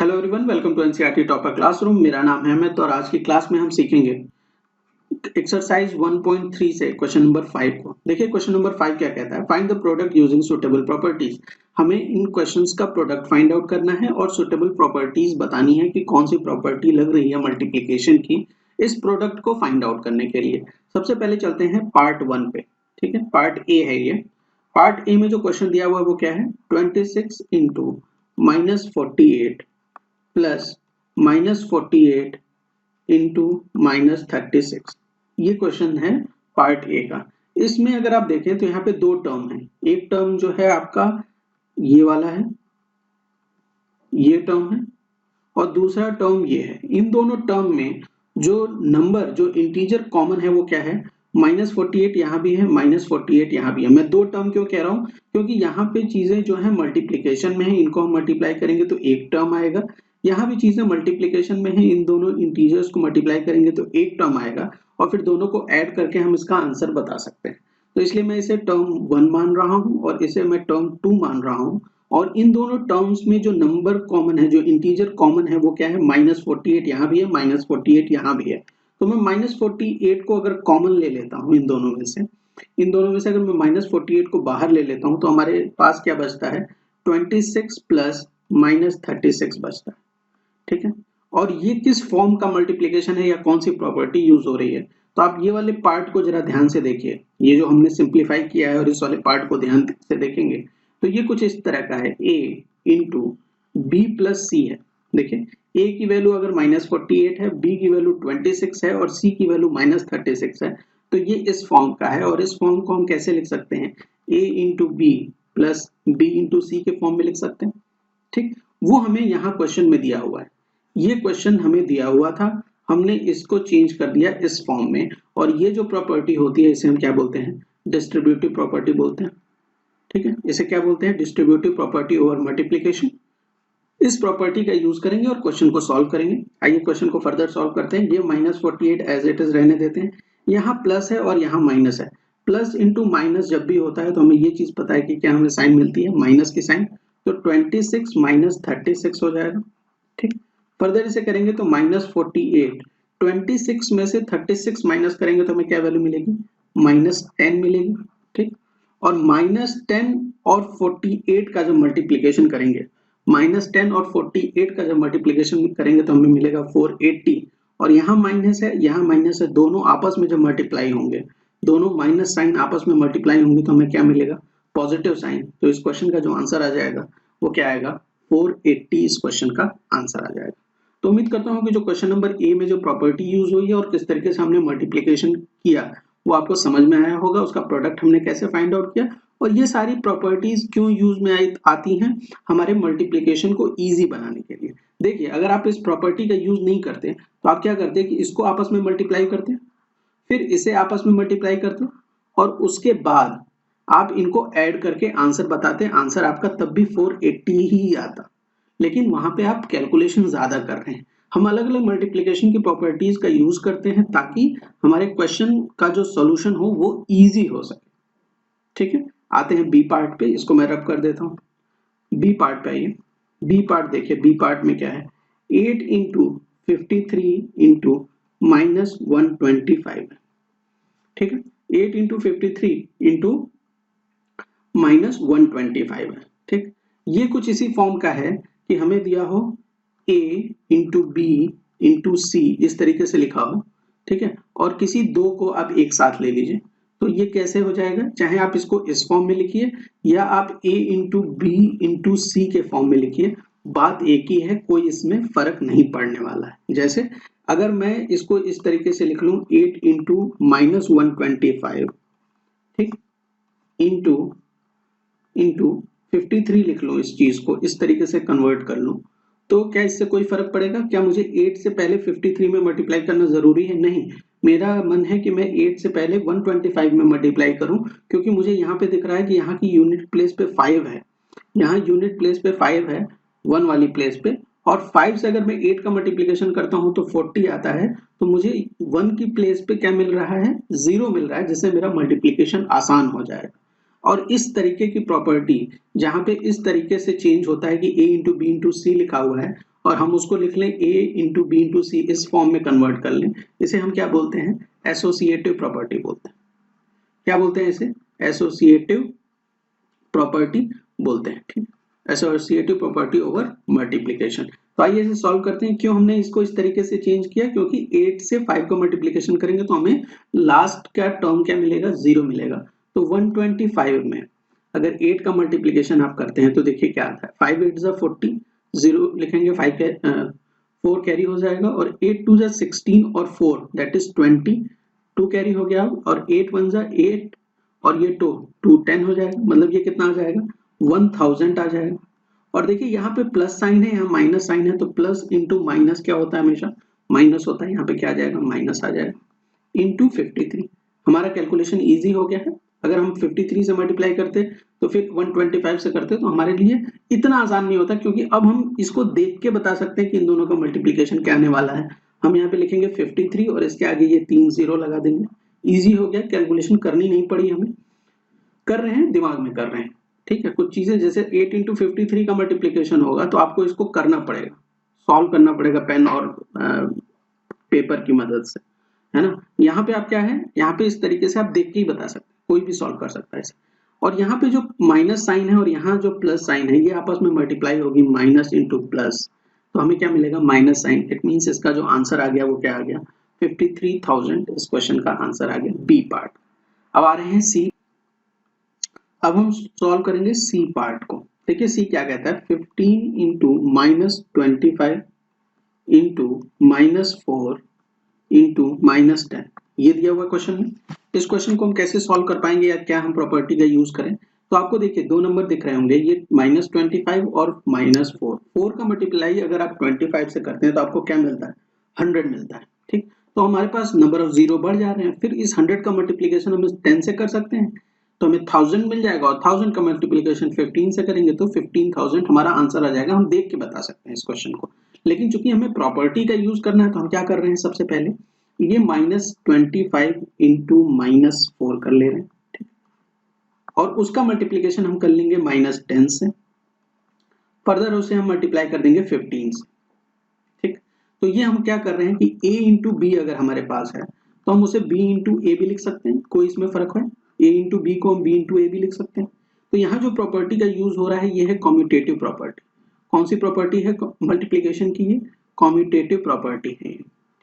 Hello everyone, welcome to NCERT topper classroom. मेरा नाम है अमित और आज की क्लास में हम सीखेंगे एक्सरसाइज 1.3 से क्वेश्चन नंबर 5 को। देखिए क्वेश्चन नंबर 5 क्या कहता है, find the product using suitable properties. हमें इन क्वेश्चंस का प्रोडक्ट फाइंड आउट करना है और सुटेबल प्रॉपर्टीज बतानी है कि कौन सी प्रॉपर्टी लग रही है मल्टीप्लिकेशन की इस प्रोडक्ट को फाइंड आउट करने के लिए। सबसे पहले चलते हैं पार्ट 1 पे। ठीक है, पार्ट ए है ये। पार्ट ए में जो क्वेश्चन दिया हुआ है वो क्या है, 26 इंटू -48 प्लस -48 इंटू -36। ये क्वेश्चन है पार्ट ए का। इसमें अगर आप देखें तो यहाँ पे दो टर्म है। एक टर्म जो है आपका ये वाला है, ये टर्म है, और दूसरा टर्म ये है। इन दोनों टर्म में जो नंबर जो इंटीजर कॉमन है वो क्या है, -48 यहाँ भी है, -48 यहाँ भी है। मैं दो टर्म क्यों कह रहा हूँ, क्योंकि यहाँ पे चीजें जो है मल्टीप्लीकेशन में है, इनको हम मल्टीप्लाई करेंगे तो एक टर्म आएगा। यहाँ भी चीजें मल्टीप्लीकेशन में है, इन दोनों इंटीजर्स को मल्टीप्लाई करेंगे तो एक टर्म आएगा और फिर दोनों को ऐड करके हम इसका आंसर बता सकते हैं। तो इसलिए मैं इसे टर्म 1 मान रहा हूँ और इसे मैं टर्म 2 मान रहा हूँ। और इन दोनों टर्म्स में जो नंबर कॉमन है, जो इंटीजर कॉमन है वो क्या है, -48 यहाँ भी है, -48 यहाँ भी है। तो मैं -48 को अगर कॉमन ले लेता हूँ इन दोनों में से, अगर मैं -48 को बाहर ले लेता हूँ तो हमारे पास क्या बचता है, 26 प्लस -36 बचता है। ठीक है, और ये किस फॉर्म का मल्टीप्लीकेशन है या कौन सी प्रॉपर्टी यूज हो रही है, तो आप ये वाले पार्ट को जरा ध्यान से देखिए। ये जो हमने सिंप्लीफाई किया है और इस वाले पार्ट को ध्यान से देखेंगे तो ये कुछ इस तरह का है, a इंटू बी प्लस सी है। देखिए a की वैल्यू अगर -48 है, b की वैल्यू 26 है और c की वैल्यू -36 है, तो ये इस फॉर्म का है। और इस फॉर्म को हम कैसे लिख सकते हैं, a into B plus B into C के फॉर्म में लिख सकते हैं। ठीक, वो हमें यहाँ क्वेश्चन में दिया हुआ है। ये क्वेश्चन हमें दिया हुआ था, हमने इसको चेंज कर दिया इस फॉर्म में। और ये जो प्रॉपर्टी होती है इसे हम क्या बोलते हैं, डिस्ट्रीब्यूटिव प्रॉपर्टी बोलते हैं। ठीक है, इसे क्या बोलते हैं, डिस्ट्रीब्यूटिव प्रॉपर्टी ओवर मल्टीप्लिकेशन। इस प्रॉपर्टी का यूज करेंगे और क्वेश्चन को सॉल्व करेंगे। आइए क्वेश्चन को फर्दर सॉल्व करते हैं। ये -48 एज इट इज रहने देते हैं, यहाँ प्लस है और यहाँ माइनस है। प्लस इंटू माइनस जब भी होता है तो हमें ये चीज पता है कि क्या हमें साइन मिलती है, माइनस की साइन। तो 26 -36 हो जाएगा। ठीक, फर्दर इसे करेंगे तो -48, 26 में से 36 माइनस करेंगे तो हमें क्या वैल्यू मिलेगी, -10 मिलेगी। ठीक, और -10 और 48 का जब मल्टीप्लीकेशन करेंगे, -10 और 48 का जब मल्टीप्लीकेशन करेंगे तो हमें मिलेगा 480। और यहाँ माइनस है, यहाँ माइनस है, दोनों आपस में जब मल्टीप्लाई होंगे, दोनों माइनस साइन आपस में मल्टीप्लाई होंगे तो हमें क्या मिलेगा, पॉजिटिव साइन। तो इस क्वेश्चन का जो आंसर आ जाएगा वो क्या आएगा, 480 इस क्वेश्चन का आंसर आ जाएगा। तो उम्मीद करता हूँ कि जो क्वेश्चन नंबर ए में जो प्रॉपर्टी यूज हुई है और किस तरीके से हमने मल्टीप्लीकेशन किया वो आपको समझ में आया होगा। उसका प्रोडक्ट हमने कैसे फाइंड आउट किया और ये सारी प्रॉपर्टीज क्यों यूज में आती हैं, हमारे मल्टीप्लीकेशन को इजी बनाने के लिए। देखिए अगर आप इस प्रॉपर्टी का यूज नहीं करते तो आप क्या करते हैं कि इसको आपस में मल्टीप्लाई करते हैं, फिर इसे आपस में मल्टीप्लाई करते हैं और उसके बाद आप इनको ऐड करके आंसर बताते हैं। आंसर आपका तब भी 480 ही आता, लेकिन वहां पे आप कैलकुलेशन ज्यादा कर रहे हैं। हम अलग अलग मल्टीप्लिकेशन की प्रॉपर्टीज का यूज करते हैं ताकि हमारे क्वेश्चन का जो सॉल्यूशन हो वो इजी हो सके। ठीक है, आते हैं बी पार्ट पे, इसको मैं रब कर देता हूँ। बी पार्ट पे आइए। बी पार्ट देखिए, बी पार्ट में क्या है, 8 इंटू 53 इंटू -125 है। ठीक है, 8 इंटू 53 इंटू -125 है। ठीक, ये कुछ इसी फॉर्म का है कि हमें दिया हो a इंटू बी इंटू सी, इस तरीके से लिखा हो। ठीक है, और किसी दो को आप एक साथ ले लीजिए तो ये कैसे हो जाएगा, चाहे आप इसको इस फॉर्म में लिखिए या आप a into B into C के फॉर्म में लिखिए, बात एक ही है, कोई इसमें फर्क नहीं पड़ने वाला है। जैसे अगर मैं इसको इस तरीके से लिख लूं, 8 इंटू -125, ठीक, इंटू 53 लिख लो, इस चीज को इस तरीके से कन्वर्ट कर लूं, तो क्या इससे कोई फर्क पड़ेगा, क्या मुझे 8 से पहले 53 में मल्टीप्लाई करना जरूरी है, नहीं। मेरा मन है कि मैं 8 से पहले 125 में मल्टीप्लाई करूं, क्योंकि मुझे यहाँ पे दिख रहा है कि यहाँ की यूनिट प्लेस पे 5 है, यहाँ यूनिट प्लेस पे 5 है 1 वाली प्लेस पे, और 5 से अगर मैं 8 का मल्टीप्लिकेशन करता हूं तो 40 आता है। तो मुझे 1 की प्लेस पे क्या मिल रहा है, 0 मिल रहा है, जिससे मेरा मल्टीप्लिकेशन आसान हो जाएगा। और इस तरीके की प्रॉपर्टी जहां पे इस तरीके से चेंज होता है कि a इंटू बी इंटू सी लिखा हुआ है और हम उसको लिख लें a इंटू बी इंटू सी, इस फॉर्म में कन्वर्ट कर लें, इसे हम क्या बोलते हैं, एसोसिएटिव प्रॉपर्टी बोलते हैं। क्या बोलते हैं इसे, एसोसिएटिव प्रॉपर्टी बोलते हैं। ठीक, एसोसिएटिव प्रॉपर्टी ओवर मल्टीप्लिकेशन। तो आइए इसे सॉल्व करते हैं। क्यों हमने इसको इस तरीके से चेंज किया, क्योंकि 8 से 5 का मल्टीप्लिकेशन करेंगे तो हमें लास्ट का टर्म क्या मिलेगा, 0 मिलेगा। तो 125 में अगर 8 का मल्टीप्लिकेशन आप करते हैं तो देखिए क्या आता है, 5 8 जा 40, 0 लिखेंगे, 4 कैरी हो जाएगा, और 8 2 जा 16 और 4 दैट इज 20, 2 कैरी हो गया, और 8 1 जा 8 और ये 2 10 हो जाएगा, मतलब ये कितना आ जाएगा, 1000 आ जाएगा। और देखिए यहाँ पे प्लस साइन है, यहाँ माइनस साइन है, तो प्लस इंटू माइनस क्या होता है, हमेशा माइनस होता है। यहाँ पे क्या आ जाएगा, माइनस आ जाएगा, इंटू 53। हमारा कैलकुलेशन इजी हो गया है। अगर हम 53 से मल्टीप्लाई करते तो फिर 125 से करते तो हमारे लिए इतना आसान नहीं होता, क्योंकि अब हम इसको देख के बता सकते हैं कि इन दोनों का मल्टीप्लिकेशन क्या आने वाला है। हम यहाँ पे लिखेंगे 53 और इसके आगे ये 3 0 लगा देंगे, इजी हो गया, कैलकुलेशन करनी नहीं पड़ी हमें, कर रहे हैं, दिमाग में कर रहे हैं। ठीक है, कुछ चीजें जैसे 8 इंटू 53 का मल्टीप्लिकेशन होगा तो आपको इसको करना पड़ेगा, सॉल्व करना पड़ेगा पेन और पेपर की मदद से, है ना। यहाँ पे आप क्या है, यहाँ पे इस तरीके से आप देख के ही बता सकते हैं, कोई भी सॉल्व कर सकता है इसे। और यहाँ पे जो माइनस साइन है और यहाँ जो प्लस साइन है, ये आपस में मल्टीप्लाई होगी, माइनस इंटू प्लस, तो हमें क्या मिलेगा, माइनस साइन। इट मीन्स इसका जो आंसर आ गया वो क्या आ गया, 53,000। इस क्वेश्चन का आंसर आ गया बी पार्ट। अब आ रहे हैं सी। अब हम सॉल्व करेंगे सी पार्ट को। देखिए सी क्या कहता है, 15 into minus 25 into minus 4 into minus 10, ये दिया हुआ क्वेश्चन है। इस क्वेश्चन को हम कैसे सॉल्व कर पाएंगे, या क्या हम प्रॉपर्टी का यूज करें। तो आपको देखिए 2 नंबर दिख रहे होंगे, ये -25 और -4। 4 का मल्टीप्लाई अगर आप 25 से करते हैं तो आपको क्या मिलता है, 100 मिलता है। ठीक, तो हमारे पास नंबर ऑफ जीरो बढ़ जा रहे हैं। फिर इस 100 का मल्टीप्लीकेशन हम 10 से कर सकते हैं तो हमें 1000 मिल जाएगा, और 1000 का मल्टीप्लीकेशन 15 से करेंगे तो 15,000 हमारा आंसर आ जाएगा। हम देख के बता सकते हैं इस क्वेश्चन को, लेकिन चूंकि हमें प्रॉपर्टी का यूज करना है तो हम क्या कर रहे हैं, सबसे पहले ये -25 इंटू -4 कर ले रहे हैं। ठीक, और उसका मल्टीप्लीकेशन हम कर लेंगे -10 से, फर्दर उसे हम मल्टीप्लाई कर देंगे 15 से। ठीक, तो ये हम क्या कर रहे हैं कि a इंटू बी अगर हमारे पास है तो हम उसे b इंटू ए भी लिख सकते हैं, कोई इसमें फर्क है, a इंटू बी को हम b इंटू ए भी लिख सकते हैं। तो यहाँ जो प्रॉपर्टी का यूज हो रहा है ये है कॉम्यूटेटिव प्रॉपर्टी। कौन सी प्रॉपर्टी है, मल्टीप्लीकेशन की, ये कॉम्यूटेटिव प्रॉपर्टी है।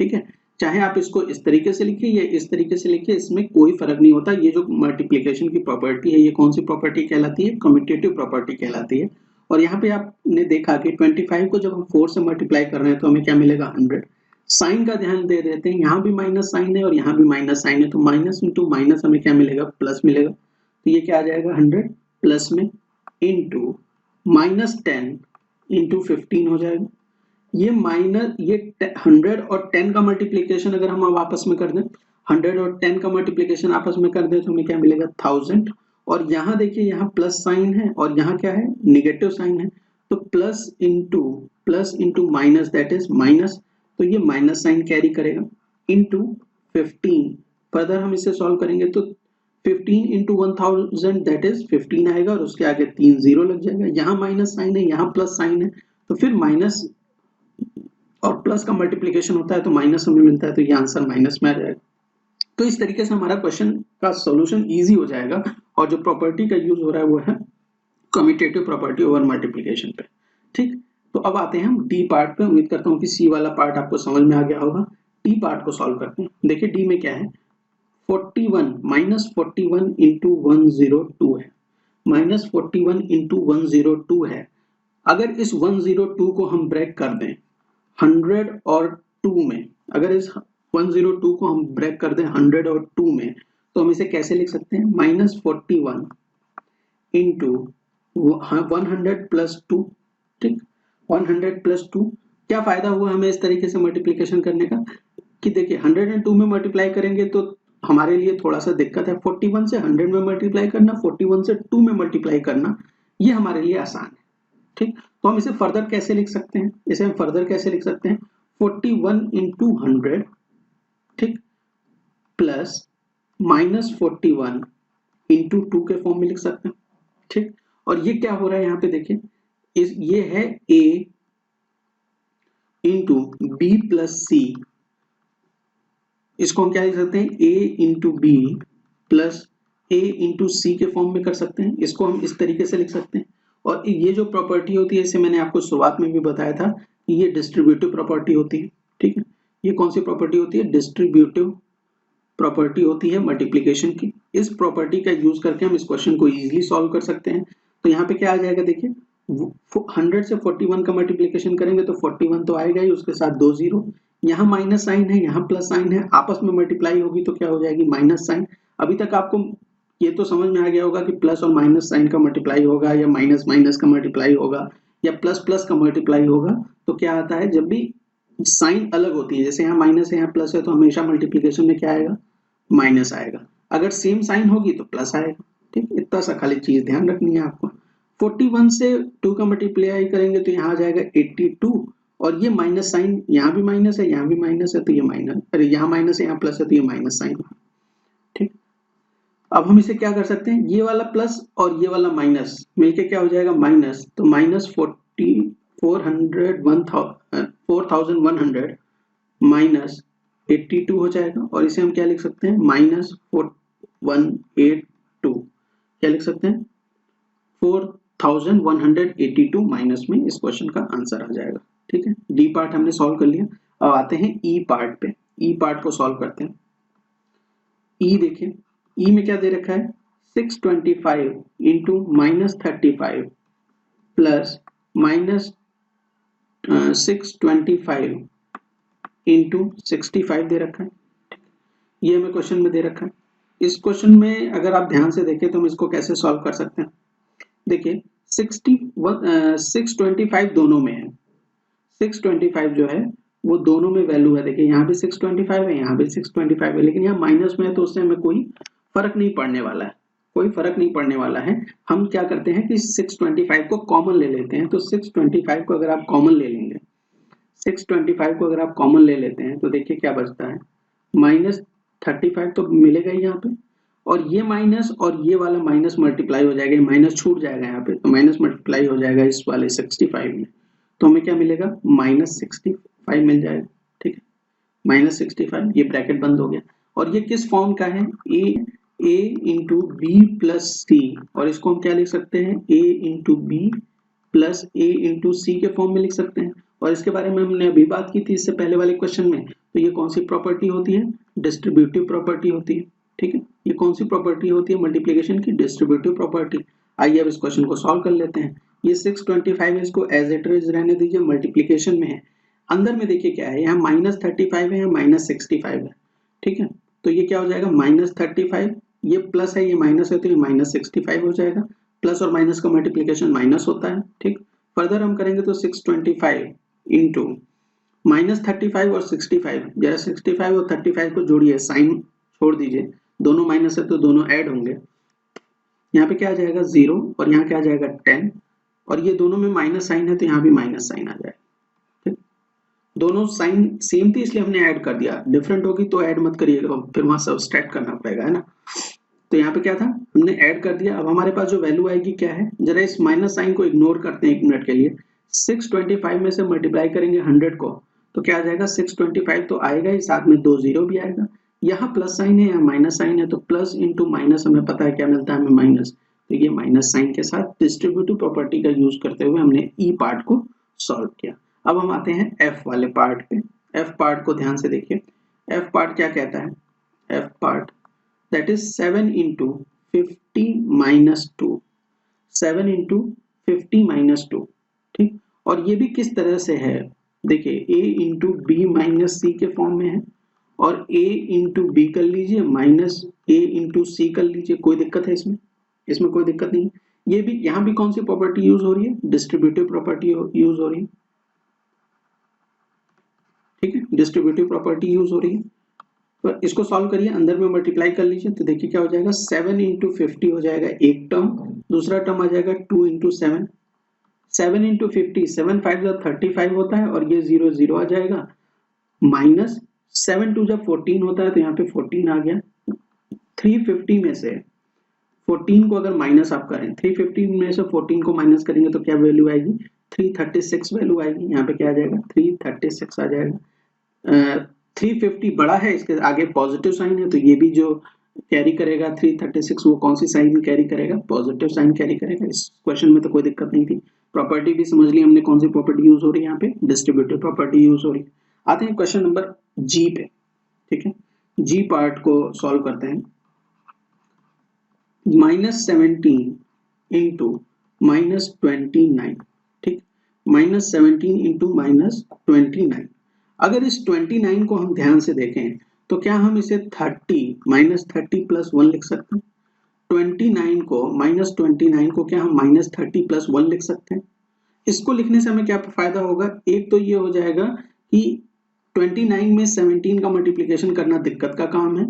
ठीक है, चाहे आप इसको इस तरीके से लिखिए या इस तरीके से लिखिए, इसमें कोई फर्क नहीं होता। ये जो मल्टीप्लीकेशन की प्रॉपर्टी है ये कौन सी प्रॉपर्टी कहलाती है, कम्यूटेटिव प्रॉपर्टी कहलाती है। और यहाँ पे आपने देखा कि 25 को जब हम 4 से मल्टीप्लाई कर रहे हैं तो हमें क्या मिलेगा, 100। साइन का ध्यान दे देते हैं, यहाँ भी माइनस साइन है और यहाँ भी माइनस साइन है, तो माइनस इंटू माइनस हमें क्या मिलेगा, प्लस मिलेगा। तो ये क्या आ जाएगा, 100 प्लस में इंटू -10 इंटू 15 हो जाएगा। ये माइनस ये 100 और 10 का मल्टीप्लीकेशन अगर हम आपस में कर दें, 100 और 10 का मल्टीप्लीकेशन आपस में कर दें तो हमें क्या मिलेगा, 1000। और यहाँ देखिए यहाँ प्लस साइन है और यहाँ क्या है, निगेटिव साइन है, तो plus into minus that is minus, तो ये माइनस साइन कैरी करेगा, इंटू 15। फर्दर हम इसे सॉल्व करेंगे तो 15 इंटू 1000 दैट इज 15 आएगा, और उसके आगे 3 0 लग जाएगा। यहाँ माइनस साइन है, यहाँ प्लस साइन है, तो फिर माइनस और प्लस का मल्टीप्लिकेशन होता है तो माइनस हमें मिलता है, तो ये आंसर माइनस में आ जाएगा। तो इस तरीके से हमारा क्वेश्चन का सॉल्यूशन इजी हो जाएगा। और जो प्रॉपर्टी का यूज हो रहा है वो है कम्यूटेटिव प्रॉपर्टी ओवर मल्टीप्लिकेशन पे। ठीक, तो अब आते हैं हम डी पार्ट पे। उम्मीद करता हूँ कि सी वाला पार्ट आपको समझ में आ गया होगा। डी पार्ट को सॉल्व करते हैं। देखिए डी में क्या है, 41 -41 इंटू 102 है, -41 इंटू 102 है। अगर इस 102 को हम ब्रेक कर दें 100 और 2 में, अगर इस 102 को हम ब्रेक कर दें 100 और 2 में, तो हम इसे कैसे लिख सकते हैं, -41 इंटू 100 प्लस 2। ठीक, 100 प्लस 2, क्या फायदा हुआ हमें इस तरीके से मल्टीप्लीकेशन करने का, कि देखिए 100 एंड 2 में मल्टीप्लाई करेंगे तो हमारे लिए थोड़ा सा दिक्कत है, 41 से 100 में मल्टीप्लाई करना, 41 से 2 में मल्टीप्लाई करना, ये हमारे लिए आसान है। ठीक, तो हम इसे फर्दर कैसे लिख सकते हैं, इसे हम फर्दर कैसे लिख सकते हैं, 41 इंटू 100, ठीक, प्लस -41 इंटू 2 के फॉर्म में लिख सकते हैं। ठीक, और ये क्या हो रहा है यहाँ पे देखिए, ये है a इंटू बी प्लस सी, इसको हम क्या लिख सकते हैं, ए into B plus A into C के फॉर्म में कर सकते हैं। इसको हम इस तरीके से लिख सकते हैं। और ये जो प्रॉपर्टी होती है, इसे मैंने आपको शुरुआत में भी बताया था कि ये डिस्ट्रीब्यूटिव प्रॉपर्टी होती है। ठीक है, ये कौन सी प्रॉपर्टी होती है, डिस्ट्रीब्यूटिव प्रॉपर्टी होती है मल्टीप्लिकेशन की। इस प्रॉपर्टी का यूज करके हम इस क्वेश्चन को इजीली सॉल्व कर सकते हैं। तो यहाँ पे क्या आ जाएगा, देखिए 100 से 41 का मल्टीप्लिकेशन करेंगे तो 41 तो आएगा ही, उसके साथ 2 जीरो, यहाँ माइनस साइन है, यहाँ प्लस साइन है, आपस में मल्टीप्लाई होगी तो क्या हो जाएगी, माइनस साइन। अभी तक आपको ये तो समझ में आ गया होगा कि प्लस और माइनस साइन का मल्टीप्लाई होगा, या माइनस माइनस का मल्टीप्लाई होगा, या प्लस प्लस का मल्टीप्लाई होगा। तो क्या आता है, जब भी साइन अलग होती है, जैसे यहाँ माइनस है यहाँ प्लस है, तो हमेशा मल्टीप्लिकेशन में क्या आएगा, माइनस आएगा। अगर सेम साइन होगी तो प्लस आएगा। ठीक, इतना सा खाली चीज ध्यान रखनी है आपको। 41 से 2 का मल्टीप्लाई करेंगे तो यहाँ आ जाएगा 82, और ये माइनस साइन, यहाँ भी माइनस है, यहाँ भी माइनस है, तो ये माइनस, अरे यहाँ माइनस है यहाँ प्लस है, तो ये माइनस साइन। ठीक, अब हम इसे क्या कर सकते हैं, ये वाला प्लस और ये वाला माइनस मिलके क्या हो जाएगा, माइनस, तो माइनस 4100 माइनस 82 हो जाएगा। और इसे हम क्या लिख सकते हैं, माइनस 182, क्या लिख सकते हैं, 4182 माइनस में इस क्वेश्चन का आंसर आ जाएगा। ठीक है, डी पार्ट हमने सॉल्व कर लिया। अब आते हैं ई पार्ट पे, ई पार्ट को सॉल्व करते हैं। ई देखिए, ई में क्या दे रखा है, 625 into minus 35 plus minus 625 into 65 दे रखा है। ये हमें क्वेश्चन में दे रखा है। इस क्वेश्चन में अगर आप ध्यान से देखें तो हम इसको कैसे सॉल्व कर सकते हैं। देखिए 625 दोनों में है, 625 जो है वो दोनों में वैल्यू है। देखिए यहाँ भी 625 है, यहाँ भी 625 है, लेकिन यहाँ माइनस में है तो उससे हमें कोई फर्क नहीं पड़ने वाला है, कोई फर्क नहीं पड़ने वाला है। हम क्या करते हैं कि 625 को कॉमन ले लेते हैं। तो 625 को अगर आप कॉमन ले लेंगे, 625 को अगर आप कॉमन ले लेते हैं तो देखिए क्या बचता है, माइनस 35 तो मिलेगा ही यहाँ पे, और ये माइनस और ये वाला माइनस मल्टीप्लाई हो जाएगा, माइनस छूट जाएगा यहाँ पे, तो माइनस मल्टीप्लाई हो जाएगा इस वाले 65 में, तो हमें क्या मिलेगा, माइनस 65 मिल जाएगा। ठीक है, माइनस 65, ये ब्रैकेट बंद हो गया। और ये किस फॉर्म का है, ए इंटू बी प्लस सी, और इसको हम क्या लिख सकते हैं, ए into B plus A into C के फॉर्म में लिख सकते हैं। और इसके बारे में हमने अभी बात की थी इससे पहले वाले क्वेश्चन में। तो ये कौन सी प्रॉपर्टी होती है, डिस्ट्रीब्यूटिव प्रॉपर्टी होती है। ठीक है, ये कौन सी प्रॉपर्टी होती है, मल्टीप्लिकेशन की डिस्ट्रीब्यूटिव प्रॉपर्टी। आइए अब इस क्वेश्चन को सॉल्व कर लेते हैं। ये 625 है, इसको एज इट इज रहने दीजिए, मल्टीप्लिकेशन में है। अंदर में देखिए क्या है, यहाँ माइनस 35 है, यहाँ माइनस 65 है। ठीक है, तो ये क्या हो जाएगा, माइनस 35, ये प्लस है ये माइनस है, तो ये माइनस 65 हो जाएगा। प्लस और माइनस का मल्टीप्लिकेशन माइनस होता है। ठीक, फर्दर हम करेंगे तो 625 इंटू माइनस 35 और 65, जरा 65 और 35 को जोड़िए, साइन छोड़ दीजिए, दोनों माइनस है तो दोनों ऐड होंगे। यहाँ पे क्या आ जाएगा 0, और यहाँ क्या आ जाएगा 10, और ये दोनों में माइनस साइन है तो यहाँ भी माइनस साइन आ जाएगा। ठीक, दोनों साइन सेम थी इसलिए हमने ऐड कर दिया, डिफरेंट होगी तो ऐड मत करिएगा, फिर वहां सब्सट्रैक्ट करना पड़ेगा, है ना। तो यहाँ पे क्या था, हमने ऐड कर दिया। अब हमारे पास जो वैल्यू आएगी क्या है, जरा इस माइनस साइन को इग्नोर करते हैं एक मिनट के लिए। 625 में से मल्टीप्लाई करेंगे 100 को तो क्या आ जाएगा, 625 तो आएगा ही, साथ में 2 जीरो भी आएगा। यहाँ प्लस साइन है, यहाँ माइनस साइन है, तो प्लस इंटू माइनस हमें पता है क्या मिलता है, हमें माइनस। तो ये माइनस साइन के साथ डिस्ट्रीब्यूटिव प्रॉपर्टी का यूज करते हुए हमने ई पार्ट को सॉल्व किया। अब हम आते हैं एफ वाले पार्ट पे। एफ पार्ट को ध्यान से देखिए, एफ पार्ट क्या कहता है, F part that is 7 into 50 minus 2, 7 into 50 minus 2। ठीक, और ये भी किस तरह से है, देखिए a into b minus c के फॉर्म में है, और a into b कर लीजिए माइनस a into c कर लीजिए, कोई दिक्कत है इसमें, इसमें कोई दिक्कत नहीं। ये भी, यहाँ भी कौन सी प्रॉपर्टी यूज हो रही है, डिस्ट्रीब्यूटिव प्रॉपर्टी यूज हो रही है। ठीक है, डिस्ट्रीब्यूटिव प्रॉपर्टी यूज हो रही है। तो इसको सॉल्व करिए, अंदर में मल्टीप्लाई कर लीजिए, तो देखिए क्या हो जाएगा, 7 इंटू 50 हो जाएगा एक टर्म, दूसरा टर्म आ जाएगा 2 इंटू 7, 7 इंटू 50, 7 5 जब 35 होता है, और ये 0 0 आ जाएगा, माइनस 7 2 जब 14 होता है तो यहाँ पे 14 आ गया। 350 में से 14 को अगर माइनस आप करें, 350 में से 14 को माइनस करेंगे तो क्या वैल्यू आएगी, 336 वैल्यू आएगी, यहाँ पे क्या आ जाएगा 336 आ जाएगा। 350 बड़ा है, इसके आगे पॉजिटिव साइन है, तो ये भी जो कैरी करेगा 336 वो कौन सी साइन कैरी करेगा, पॉजिटिव साइन कैरी करेगा। इस क्वेश्चन में तो कोई दिक्कत नहीं थी। प्रॉपर्टी भी समझ ली हमने, कौन सी प्रॉपर्टी यूज हो रही है यहाँ पे, डिस्ट्रीब्यूटिव प्रॉपर्टी यूज हो रही है। आते हैं क्वेश्चन नंबर जी पे, ठीक है। जी पार्ट को सॉल्व करते हैं। -17 इंटू -29, ठीक, -17 इंटू -29। अगर इस 29 को हम ध्यान से देखें तो क्या हम इसे 30 -30 + 1 लिख सकते हैं? 29 को -29 को क्या हम -30 + 1 लिख सकते हैं? इसको लिखने से हमें क्या फायदा होगा, एक तो ये हो जाएगा कि 29 में 17 का मल्टीप्लिकेशन करना दिक्कत का काम है,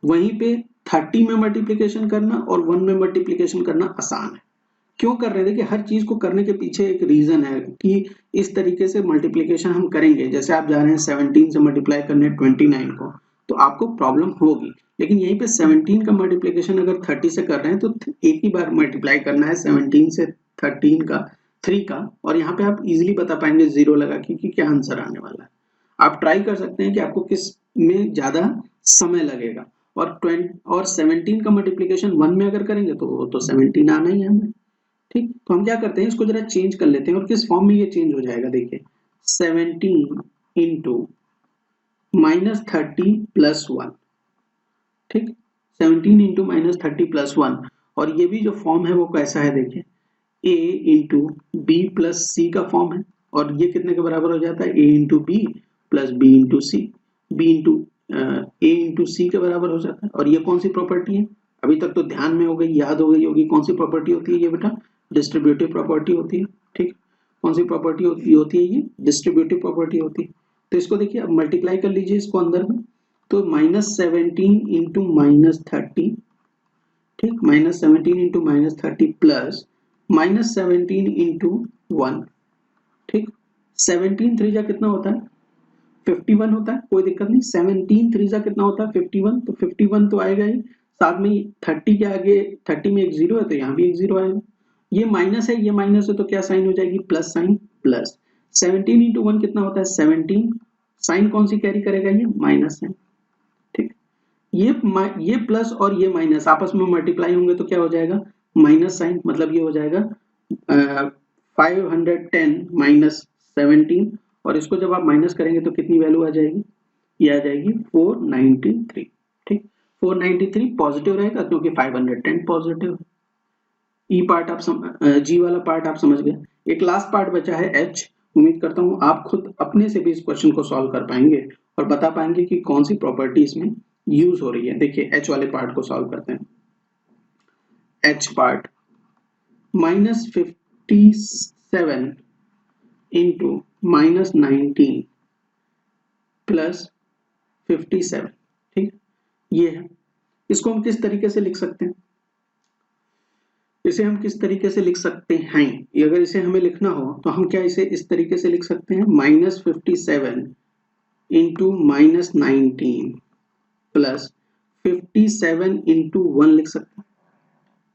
वहीं पे 30 में मल्टीप्लिकेशन करना और 1 में मल्टीप्लिकेशन करना आसान है। क्यों कर रहे हैं, देखिए हर चीज को करने के पीछे एक रीजन है कि इस तरीके से मल्टीप्लिकेशन हम करेंगे। जैसे आप जा रहे हैं 17 से मल्टीप्लाई करने 29 को, तो आपको प्रॉब्लम होगी, लेकिन यहीं पे 17 का मल्टीप्लिकेशन अगर 30 से कर रहे हैं तो एक ही बार मल्टीप्लाई करना है 17 से 13 का 3 का, और यहाँ पे आप इजीली बता पाएंगे जीरो लगा के कि क्या आंसर आने वाला है। आप ट्राई कर सकते हैं कि आपको किस में ज्यादा समय लगेगा, और 17 का मल्टीप्लिकेशन 1 में अगर करेंगे तो 17 आना ही है हमें, ठीक। तो हम क्या करते हैं, इसको जरा चेंज कर लेते हैं, और किस फॉर्म में ये चेंज हो जाएगा, देखिए 17 इंटू -30 + 1, ठीक, 17 इंटू -30 + 1, और ये भी जो फॉर्म है वो कैसा है, देखिए a इंटू बी प्लस सी का फॉर्म है, और ये कितने के बराबर हो जाता है, a into B plus B into C, B into A into C के बराबर हो जाता है। और ये कौन सी प्रॉपर्टी है, अभी तक तो ध्यान में हो गई, याद हो गई होगी, कौन सी प्रॉपर्टी होती है ये बेटा, डिस्ट्रीब्यूटिव प्रॉपर्टी होती है, ठीक। कौन सी प्रॉपर्टी होती है ये, डिस्ट्रीब्यूटिव प्रॉपर्टी होती है। तो इसको देखिए, अब मल्टीप्लाई कर लीजिए इसको अंदर में, तो -17 इंटू -30, ठीक, -17 इंटू -30 प्लस -17 इंटू 1, ठीक। 17 3 जा कितना होता है, 51 होता है, कोई दिक्कत नहीं। 17 3 जा कितना होता है, 51, तो 51 तो आएगा ही, साथ में 30 के आगे 30 में एक जीरो है तो यहाँ भी एक जीरो आएगा। ये माइनस है, ये माइनस है, तो क्या साइन हो जाएगी, प्लस साइन, प्लस 17 इंटू 1 कितना होता है 17, साइन कौन सी कैरी करेगा, ये माइनस है, ठीक। ये प्लस और ये माइनस आपस में मल्टीप्लाई होंगे तो क्या हो जाएगा, माइनस साइन, मतलब ये हो जाएगा 510 माइनस 17, और इसको जब आप माइनस करेंगे तो कितनी वैल्यू आ जाएगी, ये आ जाएगी 493, ठीक। 493 पॉजिटिव रहेगा क्योंकि 510 पॉजिटिव है। ई पार्ट आप जी वाला पार्ट आप समझ गए। एक लास्ट पार्ट बचा है एच। उम्मीद करता हूं आप खुद अपने से भी इस क्वेश्चन को सॉल्व कर पाएंगे और बता पाएंगे कि कौन सी प्रॉपर्टी इसमें यूज हो रही है। देखिए एच वाले पार्ट को सॉल्व करते हैं। एच पार्ट -57 इंटू -19 प्लस 57, ठीक, ये है। इसको हम किस तरीके से लिख सकते हैं, इसे हम किस तरीके से लिख सकते हैं, अगर इसे हमें लिखना हो तो हम क्या इसे इस तरीके से लिख सकते हैं, -57 इंटू -19 प्लस 57 इंटू 1 लिख सकते हैं,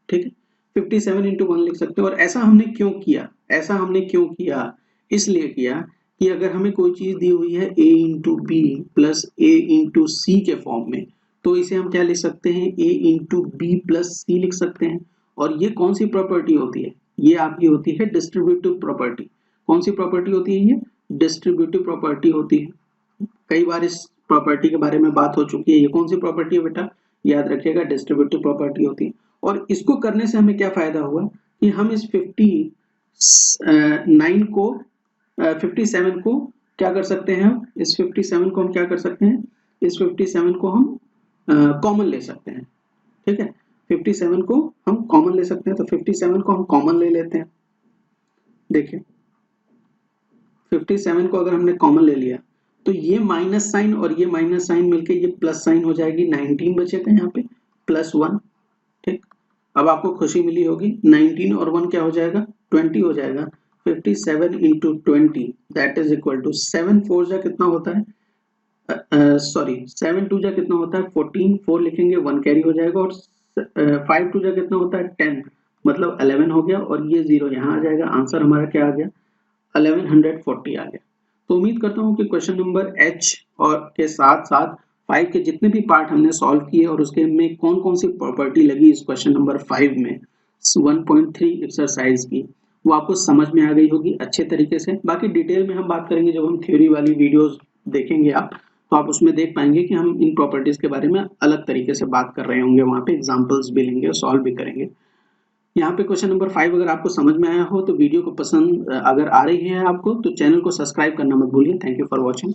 ठीक है। 57 इंटू 1 लिख सकते हैं। और ऐसा हमने क्यों किया, ऐसा हमने क्यों किया, इसलिए किया कि अगर हमें कोई चीज दी हुई है a into B plus A into C के फॉर्म में, तो इसे हम क्या लिख सकते हैं, a इंटू बी प्लस सी लिख सकते हैं। और ये कौन सी प्रॉपर्टी होती है, ये आपकी होती है डिस्ट्रीब्यूटिव प्रॉपर्टी। कौन सी प्रॉपर्टी होती है, ये डिस्ट्रीब्यूटिव प्रॉपर्टी होती है। कई बार इस प्रॉपर्टी के बारे में बात हो चुकी है। ये कौन सी प्रॉपर्टी है बेटा, याद रखिएगा, डिस्ट्रीब्यूटिव प्रॉपर्टी होती है। और इसको करने से हमें क्या फायदा हुआ कि हम इस 59 को 57 को क्या कर सकते हैं, इस 57 को हम क्या कर सकते हैं, इस 57 को हम कॉमन ले सकते हैं, ठीक है। 57 को हम कॉमन ले सकते हैं, तो 57 को हम कॉमन ले लेते हैं। देखिए 57 को अगर हमने कॉमन ले लिया तो ये माइनस साइन और ये माइनस साइन मिलके ये प्लस साइन हो जाएगी, 19 बचेगा यहाँ पे +1, ठीक। अब आपको खुशी मिली होगी, 19 और 1 क्या हो जाएगा, 20 हो जाएगा। 57 into 20 that is equal to 7 4 जा कितना होता है, सॉरी 7 2 जा कितना होता है 14, 4 लिखेंगे 1 कैरी हो जाएगा, और 5 2 जा कितना होता है 10, मतलब 11 हो गया, और ये 0 यहाँ आ जाएगा। आंसर हमारा क्या आ गया, 1140 आ गया। तो उम्मीद करता हूँ कि क्वेश्चन नंबर H और के साथ साथ 5 के जितने भी पार्ट हमने सॉल्व किए और उसके में कौन कौन सी प्रॉपर्टी लगी इस क्वेश्चन नंबर 5 में 1.3 एक्सरसाइज की, वो आपको समझ में आ गई होगी अच्छे तरीके से। बाकी डिटेल में हम बात करेंगे जब हम थ्योरी वाली वीडियोस देखेंगे आप, तो आप उसमें देख पाएंगे कि हम इन प्रॉपर्टीज के बारे में अलग तरीके से बात कर रहे होंगे, वहाँ पे एग्जाम्पल्स भी लेंगे और सॉल्व भी करेंगे। यहाँ पे क्वेश्चन नंबर 5 अगर आपको समझ में आया हो तो वीडियो को पसंद अगर आ रही है आपको तो चैनल को सब्सक्राइब करना मत भूलिए। Thank you for watching.